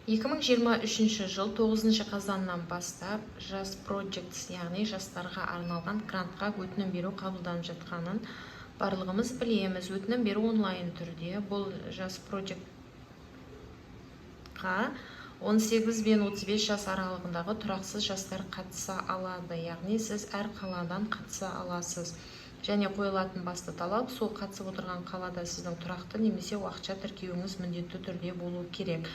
2023 жыл 9 қазаннан бастап жас Projects, яғни жастарға арналған грантқа өтінім беру қабылданып жатқанын барлығымыз білеміз. Өтінім беру онлайн түрде. Бұл жас Projectқа 18 бен 35 жас аралығындағы тұрақсыз жастар қатыса алады. Яғни сіз әр қаладан қатыса аласыз. Және қойылатын басты талап, сол қатысып отырған қалада сіздің тұрақты немесе уақытша тіркеуіңіз міндетті түрде болу керек.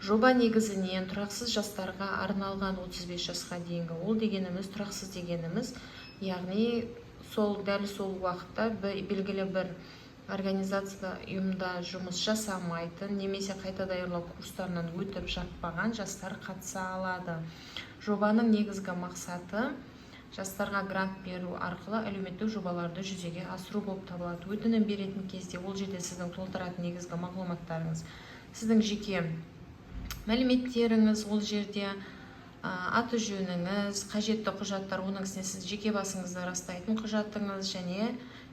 Жоба негізінен тұрақсыз жастарға арналған 35 жасқа дейінгі. Ол дегеніміз, тұрақсыз дегеніміз, яғни дәл сол уақытта белгілі бір организацияда, ұйымда жұмыс жасамайтын немесе қайта даярлау курстарынан өтіп жатпаған жастар қатыса алады. Жобаның негізгі мақсаты жастарға грант беру арқылы әлеуметтік жобаларды жүзеге асыру болып табылады. Өтінім беретін кезде ол жерде сіздің толтыратын негізгі мағлұматтарыңыз, сіздің жеке мәліметтеріңіз, ол жерде аты жөніңіз, қажетті құжаттар, оның үстіне сіз жеке басыңызды растайтын құжатыңыз және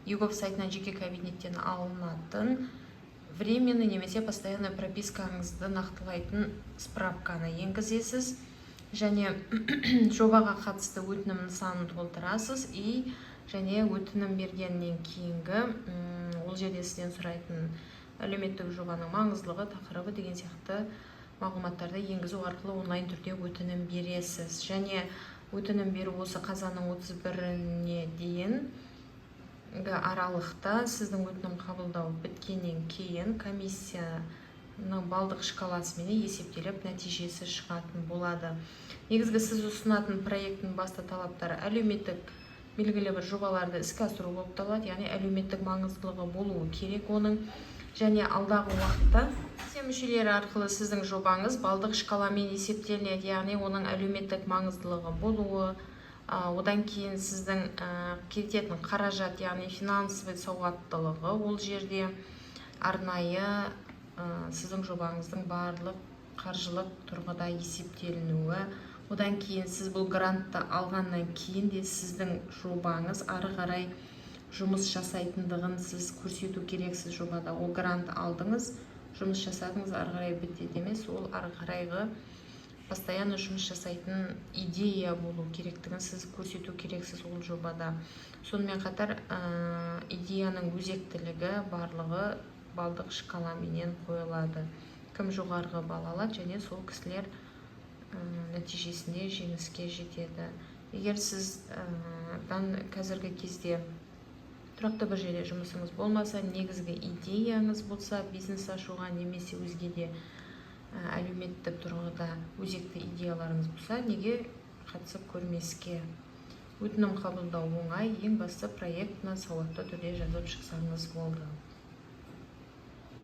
YouGov сайтынан жеке кабинеттен алынатын временный немесе постоянный пропискаңызды нақтылайтын справканы енгізесіз және жобаға қатысты өтінім нысанын толтырасыз және өтінім бергеннен кейінгі ол жерде сізден сұрайтын әлеуметтік жобаның маңыздылығы, тақырыбы деген сияқты мағлұматтарды енгізу арқылы онлайн түрде өтінім бересіз. Және өтінім беру осы қазанның 31-не дейін аралықта сіздің өтінім қабылдау біткеннен кейін комиссияның балдық шкаласымен есептеліп нәтижесі шығатын болады. Негізгі сіз ұсынатын проекттің басты талаптары әлеуметтік белгілі бір жобаларды іске асыру болып табылады, яғни әлеуметтік маңыздылығы болуы керек оның. Және алдағы уақытта мүшелері арқылы сіздің жобаңыз балдық шкаламен есептелінеді, яғни оның әлеуметтік маңыздылығы болуы, одан кейін сіздің кететін қаражат, яғни финансовый сауаттылығы, ол жерде арнайы сіздің жобаңыздың барлық қаржылық тұрғыда есептелінуі, одан кейін сіз бұл грантты алғаннан кейін де сіздің жобаңыз ары қарай жұмыс жасайтындығын сіз көрсету керексіз жобада. Ол грант алдыңыз, жұмыс жасадыңыз, ары қарай бітеді емес, ол ары қарайғы постоянно жұмыс жасайтын идея болу керектігін сіз көрсету керексіз ол жобада. Сонымен қатар идеяның өзектілігі барлығы балдық шкаламенен қойылады. Кім жоғарғы балл алады және сол кісілер нәтижесінде жеңіске жетеді. Егер сіз қазіргі кезде тұрақты бір жерде жұмысыңыз болмаса, негізгі идеяңыз болса, бизнес ашуға немесе өзге де әлеуметтік тұрғыда өзекті идеяларыңыз болса, неге қатысып көрмеске? Өтінім қабылдау оңай, ең басты проектіні сауатты түрде жазып шықсаңыз болды.